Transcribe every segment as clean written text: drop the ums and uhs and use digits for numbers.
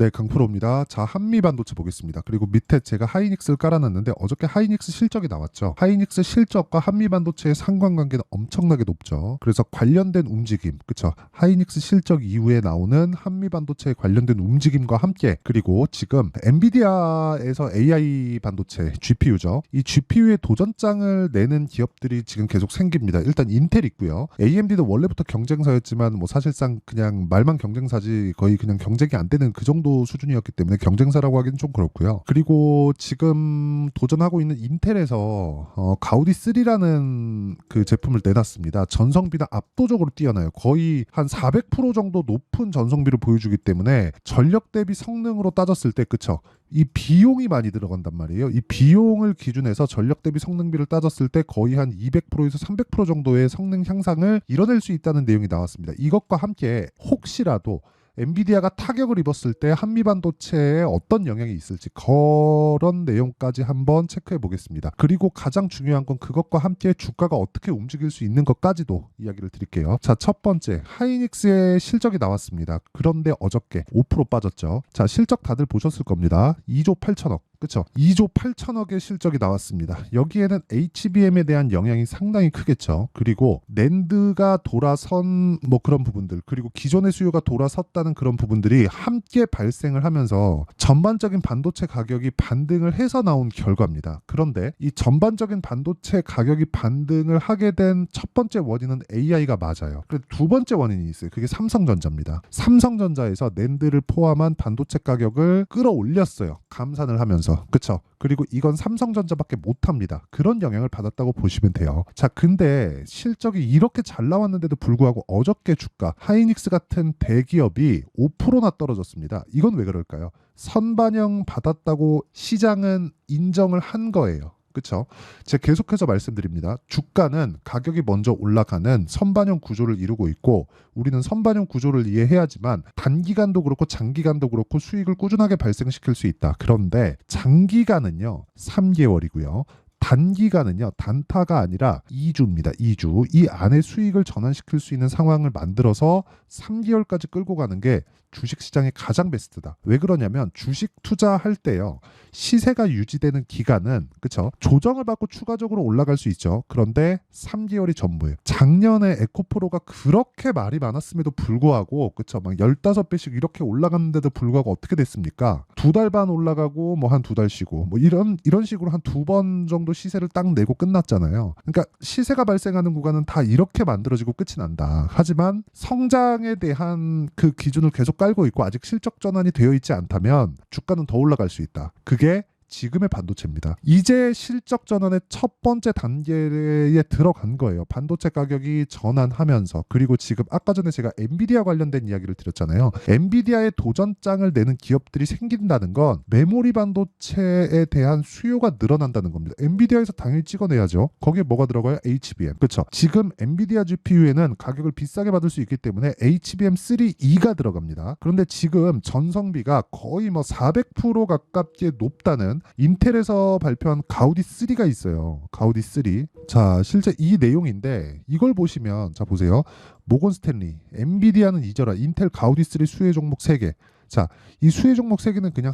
네, 강프로입니다. 자, 한미 반도체 보겠습니다. 그리고 밑에 제가 하이닉스를 깔아놨는데 어저께 하이닉스 실적이 나왔죠. 하이닉스 실적과 한미 반도체의 상관관계는 엄청나게 높죠. 그래서 관련된 움직임, 그쵸? 하이닉스 실적 이후에 나오는 한미 반도체에 관련된 움직임과 함께, 그리고 지금 엔비디아에서 AI 반도체 GPU죠. 이 GPU의 도전장을 내는 기업들이 지금 계속 생깁니다. 일단 인텔 있고요. AMD도 원래부터 경쟁사였지만 뭐 사실상 그냥 말만 경쟁사지 거의 그냥 경쟁이 안 되는 그 정도 수준이었기 때문에 경쟁사라고 하기는 좀 그렇고요. 그리고 지금 도전하고 있는 인텔에서 가우디 3라는 그 제품을 내놨습니다. 전성비가 압도적으로 뛰어나요. 거의 한 400% 정도 높은 전성비를 보여주기 때문에 전력 대비 성능으로 따졌을 때, 그쵸? 이 비용이 많이 들어간단 말이에요. 이 비용을 기준해서 전력 대비 성능비를 따졌을 때 거의 한 200%에서 300% 정도의 성능 향상을 이뤄낼 수 있다는 내용이 나왔습니다. 이것과 함께 혹시라도 엔비디아가 타격을 입었을 때 한미 반도체에 어떤 영향이 있을지 그런 내용까지 한번 체크해 보겠습니다. 그리고 가장 중요한 건 그것과 함께 주가가 어떻게 움직일 수 있는 것까지도 이야기를 드릴게요. 자, 첫 번째 하이닉스의 실적이 나왔습니다. 그런데 어저께 5% 빠졌죠. 자, 실적 다들 보셨을 겁니다. 2조 8천억. 그쵸? 2조 8천억의 실적이 나왔습니다. 여기에는 HBM에 대한 영향이 상당히 크겠죠. 그리고 낸드가 돌아선 뭐 그런 부분들, 그리고 기존의 수요가 돌아섰다는 그런 부분들이 함께 발생을 하면서 전반적인 반도체 가격이 반등을 해서 나온 결과입니다. 그런데 이 전반적인 반도체 가격이 반등을 하게 된 첫 번째 원인은 AI가 맞아요. 그런데 두 번째 원인이 있어요. 그게 삼성전자입니다. 삼성전자에서 낸드를 포함한 반도체 가격을 끌어올렸어요. 감산을 하면서. 그쵸? 그리고 이건 삼성전자밖에 못합니다. 그런 영향을 받았다고 보시면 돼요. 자, 근데 실적이 이렇게 잘 나왔는데도 불구하고 어저께 주가 하이닉스 같은 대기업이 5%나 떨어졌습니다. 이건 왜 그럴까요? 선반영 받았다고 시장은 인정을 한 거예요. 그쵸? 제가 계속해서 말씀드립니다. 주가는 가격이 먼저 올라가는 선반영 구조를 이루고 있고, 우리는 선반영 구조를 이해해야지만 단기간도 그렇고 장기간도 그렇고 수익을 꾸준하게 발생시킬 수 있다. 그런데 장기간은요 3개월이고요. 단기간은요 단타가 아니라 2주입니다. 2주. 이 안에 수익을 전환시킬 수 있는 상황을 만들어서 3개월까지 끌고 가는 게 주식시장의 가장 베스트다. 왜 그러냐면 주식 투자할 때요 시세가 유지되는 기간은, 그쵸? 조정을 받고 추가적으로 올라갈 수 있죠. 그런데 3개월이 전부예요. 작년에 에코프로가 그렇게 말이 많았음에도 불구하고, 그쵸? 막 15배씩 이렇게 올라갔는데도 불구하고 어떻게 됐습니까? 2달 반 올라가고 뭐 한 2달 쉬고 뭐 이런 식으로 한 2번 정도 시세를 딱 내고 끝났잖아요. 그러니까 시세가 발생하는 구간은 다 이렇게 만들어지고 끝이 난다. 하지만 성장에 대한 그 기준을 계속 깔고 있고 아직 실적 전환이 되어 있지 않다면 주가는 더 올라갈 수 있다. 그게 지금의 반도체입니다. 이제 실적 전환의 첫 번째 단계에 들어간 거예요. 반도체 가격이 전환하면서. 그리고 지금 아까 전에 제가 엔비디아 관련된 이야기를 드렸잖아요. 엔비디아의 도전장을 내는 기업들이 생긴다는 건 메모리 반도체에 대한 수요가 늘어난다는 겁니다. 엔비디아에서 당연히 찍어내야죠. 거기에 뭐가 들어가요? HBM. 그렇죠. 지금 엔비디아 GPU에는 가격을 비싸게 받을 수 있기 때문에 HBM3E가 들어갑니다. 그런데 지금 전성비가 거의 뭐 400% 가깝게 높다는 인텔에서 발표한 가우디 3가 있어요. 가우디 3. 자, 실제 이 내용인데 이걸 보시면, 자 보세요. 모건 스탠리, 엔비디아는 잊어라. 인텔 가우디 3 수혜 종목 3개. 자, 이 수혜 종목 3개는 그냥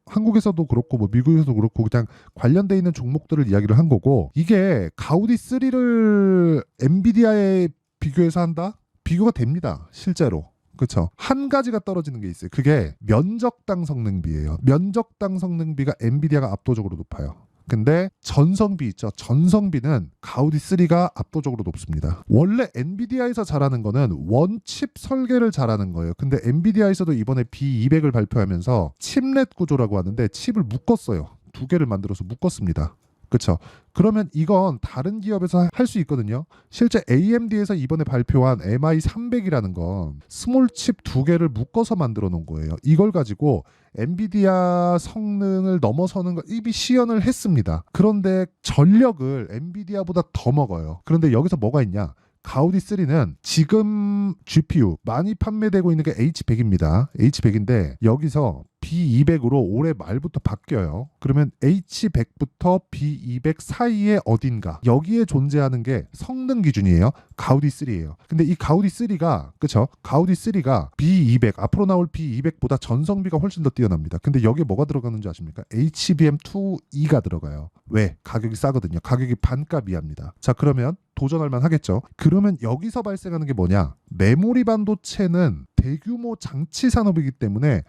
한국에서도 그렇고 뭐 미국에서도 그렇고 그냥 관련돼 있는 종목들을 이야기를 한 거고, 이게 가우디 3를 엔비디아에 비교해서 한다? 비교가 됩니다. 실제로. 그렇죠. 한 가지가 떨어지는 게 있어요. 그게 면적당 성능비예요. 면적당 성능비가 엔비디아가 압도적으로 높아요. 근데 전성비 있죠. 전성비는 가우디 3가 압도적으로 높습니다. 원래 엔비디아에서 잘하는 거는 원칩 설계를 잘하는 거예요. 근데 엔비디아에서도 이번에 B200을 발표하면서 칩렛 구조라고 하는데 칩을 묶었어요. 2개를 만들어서 묶었습니다. 그렇죠. 그러면 이건 다른 기업에서 할 수 있거든요. 실제 AMD에서 이번에 발표한 MI300이라는 건 스몰 칩 2개를 묶어서 만들어 놓은 거예요. 이걸 가지고 엔비디아 성능을 넘어서는 거 이미 시연을 했습니다. 그런데 전력을 엔비디아보다 더 먹어요. 그런데 여기서 뭐가 있냐? 가우디 3는 지금 GPU 많이 판매되고 있는 게 H100입니다. H100인데 여기서 B200으로 올해 말부터 바뀌어요. 그러면 H100부터 B200 사이에 어딘가 여기에 존재하는 게 성능 기준이에요. 가우디 3예요. 근데 이 가우디 3가 그쵸? 가우디 3가 B200 앞으로 나올 B200보다 전성비가 훨씬 더 뛰어납니다. 근데 여기에 뭐가 들어가는지 아십니까? HBM2E가 들어가요. 왜? 가격이 싸거든요. 가격이 반값 이하입니다. 자, 그러면 도전할 만 하겠죠. 그러면 여기서 발생하는 게 뭐냐? 메모리 반도체는 대규모 장치 산업이기 때문에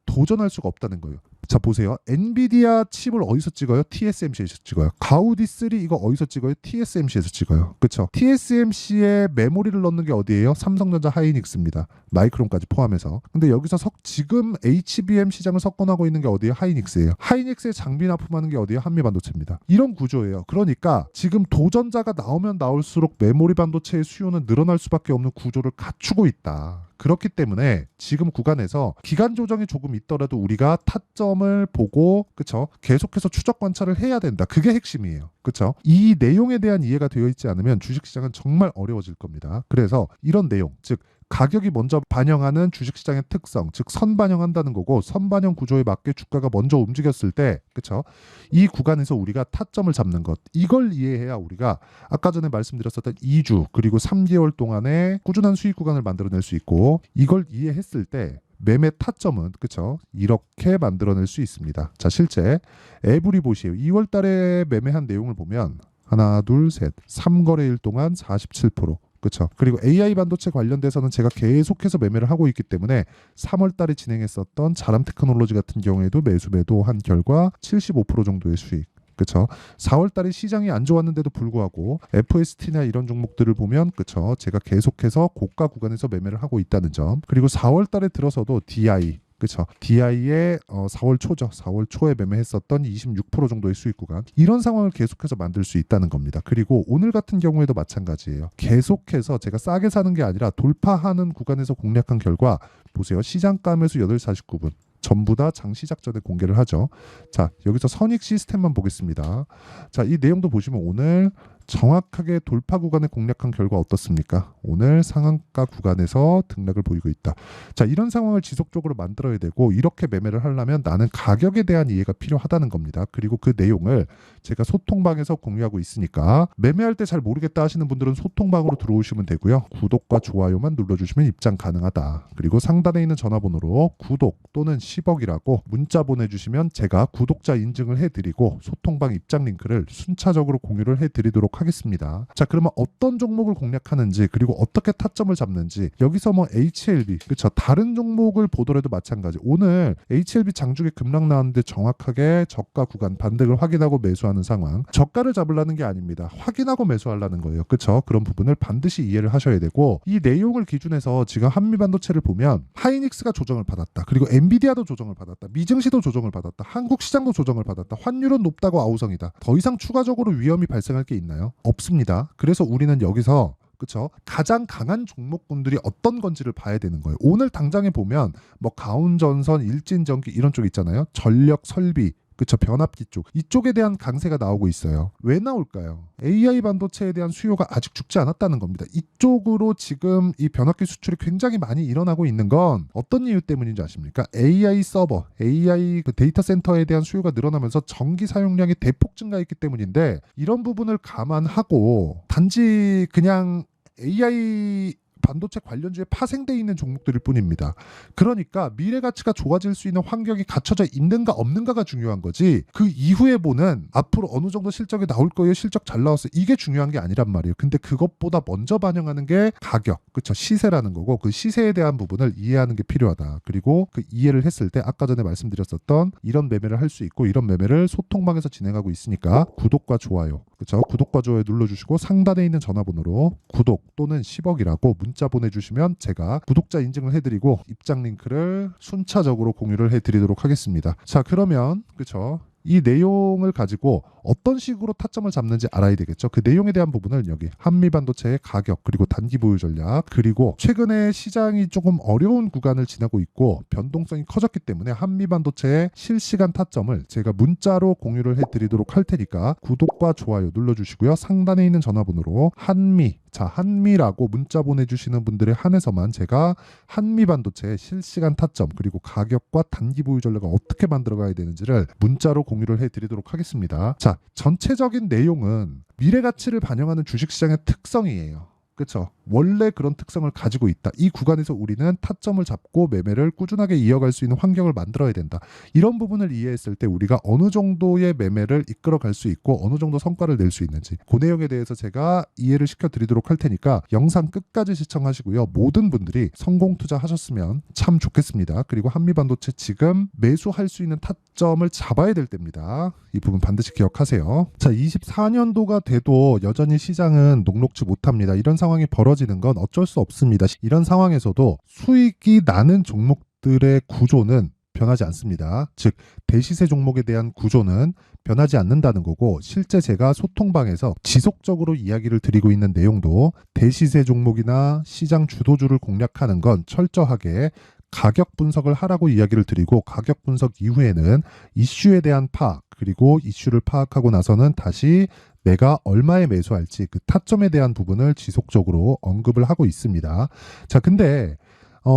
도전할 수가 없다는 거예요. 자, 보세요. 엔비디아 칩을 어디서 찍어요? TSMC에서 찍어요. 가우디 3 이거 어디서 찍어요? TSMC에서 찍어요. 그쵸? TSMC에 메모리를 넣는 게 어디예요? 삼성전자 하이닉스입니다. 마이크론까지 포함해서. 근데 여기서 지금 HBM 시장을 석권하고 있는 게 어디예요? 하이닉스예요. 하이닉스에 장비 납품하는 게 어디예요? 한미반도체입니다. 이런 구조예요. 그러니까 지금 도전자가 나오면 나올수록 메모리 반도체의 수요는 늘어날 수밖에 없는 구조를 갖추고 있다. 그렇기 때문에 지금 구간에서 기간 조정이 조금 있더라도 우리가 타점을 보고 그쵸? 계속해서 추적 관찰을 해야 된다. 그게 핵심이에요. 그쵸? 이 내용에 대한 이해가 되어 있지 않으면 주식시장은 정말 어려워질 겁니다. 그래서 이런 내용, 즉 가격이 먼저 반영하는 주식시장의 특성, 즉 선반영한다는 거고 선반영 구조에 맞게 주가가 먼저 움직였을 때 그쵸? 이 구간에서 우리가 타점을 잡는 것, 이걸 이해해야 우리가 아까 전에 말씀드렸었던 2주 그리고 3개월 동안의 꾸준한 수익 구간을 만들어낼 수 있고 이걸 이해했을 때 매매 타점은 그쵸? 이렇게 만들어낼 수 있습니다. 자, 실제 에브리 보시에요. 2월 달에 매매한 내용을 보면 하나, 둘, 셋, 3거래일 동안 47%. 그렇죠. 그리고 AI 반도체 관련돼서는 제가 계속해서 매매를 하고 있기 때문에 3월 달에 진행했었던 자람 테크놀로지 같은 경우에도 매수 매도한 결과 75% 정도의 수익. 그렇죠. 4월 달에 시장이 안 좋았는데도 불구하고 FST나 이런 종목들을 보면 그렇죠. 제가 계속해서 고가 구간에서 매매를 하고 있다는 점. 그리고 4월 달에 들어서도 DI 그렇죠. DI의 4월 초죠. 4월 초에 매매했었던 26% 정도의 수익 구간. 이런 상황을 계속해서 만들 수 있다는 겁니다. 그리고 오늘 같은 경우에도 마찬가지예요. 계속해서 제가 싸게 사는 게 아니라 돌파하는 구간에서 공략한 결과 보세요. 시장가 매수 8시 49분. 전부 다 장시작 전에 공개를 하죠. 자, 여기서 선익 시스템만 보겠습니다. 자, 이 내용도 보시면 오늘 정확하게 돌파 구간에 공략한 결과 어떻습니까? 오늘 상한가 구간에서 등락을 보이고 있다. 자, 이런 상황을 지속적으로 만들어야 되고 이렇게 매매를 하려면 나는 가격에 대한 이해가 필요하다는 겁니다. 그리고 그 내용을 제가 소통방에서 공유하고 있으니까 매매할 때 잘 모르겠다 하시는 분들은 소통방으로 들어오시면 되고요. 구독과 좋아요만 눌러주시면 입장 가능하다. 그리고 상단에 있는 전화번호로 구독 또는 10억이라고 문자 보내주시면 제가 구독자 인증을 해드리고 소통방 입장 링크를 순차적으로 공유를 해드리도록 하겠습니다. 자, 그러면 어떤 종목을 공략하는지 그리고 어떻게 타점을 잡는지 여기서 뭐 HLB 그렇죠. 다른 종목을 보더라도 마찬가지. 오늘 HLB 장중에 급락 나왔는데 정확하게 저가 구간 반등을 확인하고 매수하는 상황. 저가를 잡으려는 게 아닙니다. 확인하고 매수하려는 거예요. 그렇죠. 그런 부분을 반드시 이해를 하셔야 되고 이 내용을 기준해서 지금 한미반도체를 보면 하이닉스가 조정을 받았다. 그리고 엔비디아도 조정을 받았다. 미증시도 조정을 받았다. 한국 시장도 조정을 받았다. 환율은 높다고 아우성이다. 더 이상 추가적으로 위험이 발생할 게 있나요? 없습니다. 그래서 우리는 여기서 그쵸? 가장 강한 종목군들이 어떤 건지를 봐야 되는 거예요. 오늘 당장에 보면 뭐 가온전선, 일진전기 이런 쪽 있잖아요. 전력 설비 그쵸, 변압기 쪽 이쪽에 대한 강세가 나오고 있어요. 왜 나올까요? AI 반도체에 대한 수요가 아직 죽지 않았다는 겁니다. 이쪽으로 지금 이 변압기 수출이 굉장히 많이 일어나고 있는 건 어떤 이유 때문인지 아십니까? AI 서버, AI 그 데이터 센터에 대한 수요가 늘어나면서 전기 사용량이 대폭 증가했기 때문인데 이런 부분을 감안하고 단지 그냥 AI 반도체 관련주에 파생되어 있는 종목들일 뿐입니다. 그러니까 미래 가치가 좋아질 수 있는 환경이 갖춰져 있는가 없는가가 중요한 거지 그 이후에 보는 앞으로 어느 정도 실적이 나올 거예요. 실적 잘 나왔어요. 이게 중요한 게 아니란 말이에요. 근데 그것보다 먼저 반영하는 게 가격, 그렇죠? 시세라는 거고 그 시세에 대한 부분을 이해하는 게 필요하다. 그리고 그 이해를 했을 때 아까 전에 말씀드렸었던 이런 매매를 할 수 있고 이런 매매를 소통방에서 진행하고 있으니까 구독과 좋아요, 그렇죠? 구독과 좋아요 눌러주시고 상단에 있는 전화번호로 구독 또는 10억이라고 문자 보내주시면 제가 구독자 인증을 해드리고 입장 링크를 순차적으로 공유를 해드리도록 하겠습니다. 자, 그러면 그렇죠? 이 내용을 가지고 어떤 식으로 타점을 잡는지 알아야 되겠죠. 그 내용에 대한 부분을 여기 한미반도체의 가격 그리고 단기 보유 전략 그리고 최근에 시장이 조금 어려운 구간을 지나고 있고 변동성이 커졌기 때문에 한미반도체의 실시간 타점을 제가 문자로 공유를 해드리도록 할 테니까 구독과 좋아요 눌러주시고요. 상단에 있는 전화번호로 한미 자, 한미라고 문자 보내주시는 분들에 한해서만 제가 한미반도체의 실시간 타점 그리고 가격과 단기 보유 전략을 어떻게 만들어가야 되는지를 문자로 공유를 해드리도록 하겠습니다. 자, 전체적인 내용은 미래 가치를 반영하는 주식시장의 특성이에요. 그렇죠. 원래 그런 특성을 가지고 있다. 이 구간에서 우리는 타점을 잡고 매매를 꾸준하게 이어갈 수 있는 환경을 만들어야 된다. 이런 부분을 이해했을 때 우리가 어느 정도의 매매를 이끌어갈 수 있고 어느 정도 성과를 낼 수 있는지 그 내용에 대해서 제가 이해를 시켜드리도록 할 테니까 영상 끝까지 시청하시고요. 모든 분들이 성공 투자하셨으면 참 좋겠습니다. 그리고 한미반도체 지금 매수할 수 있는 타점을 잡아야 될 때입니다. 이 부분 반드시 기억하세요. 자, 24년도가 돼도 여전히 시장은 녹록지 못합니다. 이런 상황이 벌어지는 건 어쩔 수 없습니다. 이런 상황에서도 수익이 나는 종목들의 구조는 변하지 않습니다. 즉 대시세 종목에 대한 구조는 변하지 않는다는 거고, 실제 제가 소통방에서 지속적으로 이야기를 드리고 있는 내용도 대시세 종목이나 시장 주도주를 공략하는 건 철저하게 가격 분석을 하라고 이야기를 드리고, 가격 분석 이후에는 이슈에 대한 파악, 그리고 이슈를 파악하고 나서는 다시 내가 얼마에 매수할지 그 타점에 대한 부분을 지속적으로 언급을 하고 있습니다. 자, 근데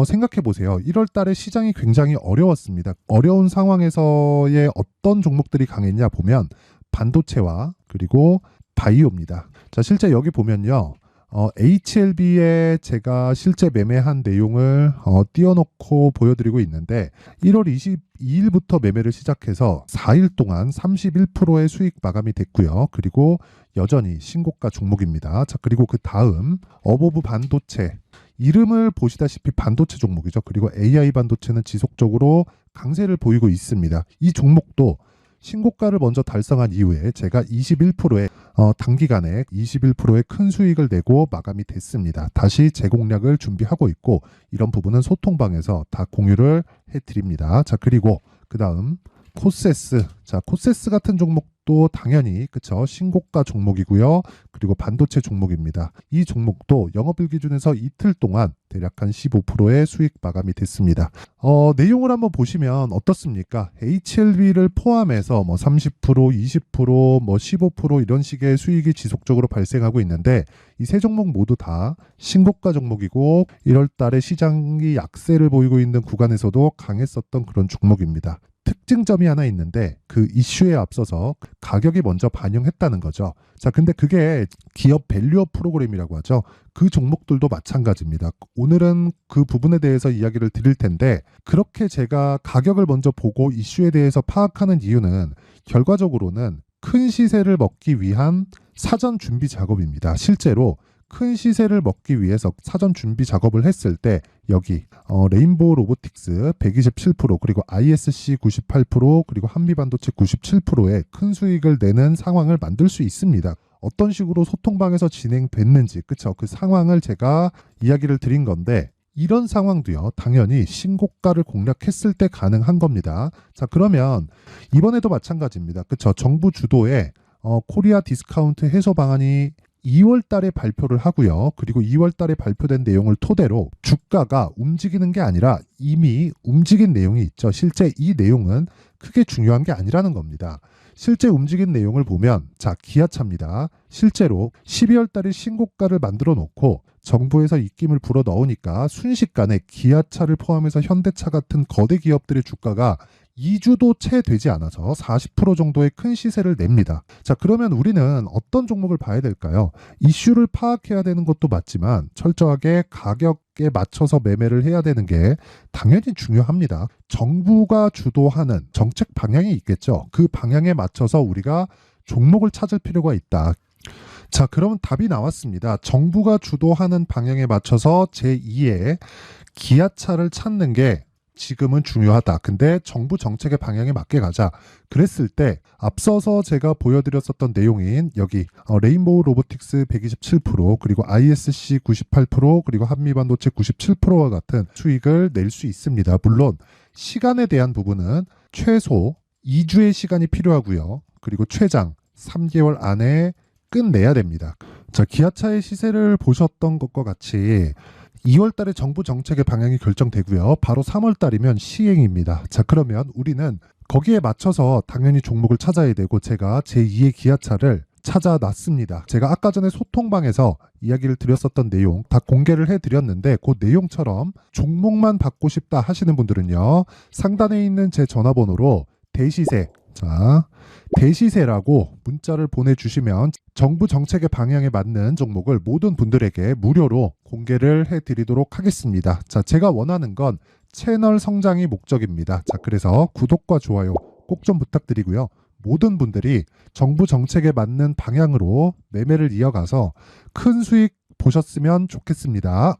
생각해 보세요. 1월 달에 시장이 굉장히 어려웠습니다. 어려운 상황에서의 어떤 종목들이 강했냐 보면 반도체와 그리고 바이오입니다. 자, 실제 여기 보면요. HLB에 제가 실제 매매한 내용을 띄워놓고 보여드리고 있는데, 1월 22일부터 매매를 시작해서 4일 동안 31%의 수익 마감이 됐고요. 그리고 여전히 신고가 종목입니다. 자, 그리고 그 다음 어보브 반도체, 이름을 보시다시피 반도체 종목이죠. 그리고 AI 반도체는 지속적으로 강세를 보이고 있습니다. 이 종목도 신고가를 먼저 달성한 이후에 제가 21%의 단기간에 21%의 큰 수익을 내고 마감이 됐습니다. 다시 재공략을 준비하고 있고, 이런 부분은 소통방에서 다 공유를 해드립니다. 자, 그리고 그 다음 코세스. 자, 코세스 같은 종목도 당연히 그쵸, 신고가 종목이고요. 그리고 반도체 종목입니다. 이 종목도 영업일 기준에서 이틀 동안 대략 한 15%의 수익 마감이 됐습니다. 내용을 한번 보시면 어떻습니까? HLB를 포함해서 뭐 30%, 20%, 뭐 15% 이런 식의 수익이 지속적으로 발생하고 있는데, 이 세 종목 모두 다 신고가 종목이고 1월 달에 시장이 약세를 보이고 있는 구간에서도 강했었던 그런 종목입니다. 특징점이 하나 있는데, 그 이슈에 앞서서 가격이 먼저 반영했다는 거죠. 자, 근데 그게 기업 밸류업 프로그램이라고 하죠. 그 종목들도 마찬가지입니다. 오늘은 그 부분에 대해서 이야기를 드릴 텐데, 그렇게 제가 가격을 먼저 보고 이슈에 대해서 파악하는 이유는 결과적으로는 큰 시세를 먹기 위한 사전 준비 작업입니다. 실제로 큰 시세를 먹기 위해서 사전 준비 작업을 했을 때 여기 레인보우 로보틱스 127%, 그리고 ISC 98%, 그리고 한미반도체 97%의 큰 수익을 내는 상황을 만들 수 있습니다. 어떤 식으로 소통방에서 진행됐는지, 그쵸? 그 상황을 제가 이야기를 드린 건데, 이런 상황도요, 당연히 신고가를 공략했을 때 가능한 겁니다. 자, 그러면 이번에도 마찬가지입니다. 그쵸? 정부 주도의 코리아 디스카운트 해소 방안이 2월 달에 발표를 하고요. 그리고 2월 달에 발표된 내용을 토대로 주가가 움직이는 게 아니라 이미 움직인 내용이 있죠. 실제 이 내용은 크게 중요한 게 아니라는 겁니다. 실제 움직인 내용을 보면, 자, 기아차입니다. 실제로 12월 달에 신고가를 만들어 놓고 정부에서 입김을 불어 넣으니까 순식간에 기아차를 포함해서 현대차 같은 거대 기업들의 주가가 2주도 채 되지 않아서 40% 정도의 큰 시세를 냅니다. 자, 그러면 우리는 어떤 종목을 봐야 될까요? 이슈를 파악해야 되는 것도 맞지만 철저하게 가격에 맞춰서 매매를 해야 되는 게 당연히 중요합니다. 정부가 주도하는 정책 방향이 있겠죠. 그 방향에 맞춰서 우리가 종목을 찾을 필요가 있다. 자, 그러면 답이 나왔습니다. 정부가 주도하는 방향에 맞춰서 제2의 기아차를 찾는 게 지금은 중요하다. 근데 정부 정책의 방향에 맞게 가자. 그랬을 때 앞서서 제가 보여드렸었던 내용인 여기 레인보우 로보틱스 127%, 그리고 ISC 98%, 그리고 한미반도체 97%와 같은 수익을 낼 수 있습니다. 물론 시간에 대한 부분은 최소 2주의 시간이 필요하고요. 그리고 최장 3개월 안에 끝내야 됩니다. 자, 기아차의 시세를 보셨던 것과 같이 2월 달에 정부 정책의 방향이 결정되고요. 바로 3월 달이면 시행입니다. 자, 그러면 우리는 거기에 맞춰서 당연히 종목을 찾아야 되고, 제가 제2의 기아차를 찾아놨습니다. 제가 아까 전에 소통방에서 이야기를 드렸었던 내용 다 공개를 해드렸는데 그 내용처럼 종목만 받고 싶다 하시는 분들은요. 상단에 있는 제 전화번호로 대시세, 자, 대시세라고 문자를 보내주시면 정부 정책의 방향에 맞는 종목을 모든 분들에게 무료로 공개를 해드리도록 하겠습니다. 자, 제가 원하는 건 채널 성장이 목적입니다. 자, 그래서 구독과 좋아요 꼭 좀 부탁드리고요. 모든 분들이 정부 정책에 맞는 방향으로 매매를 이어가서 큰 수익 보셨으면 좋겠습니다.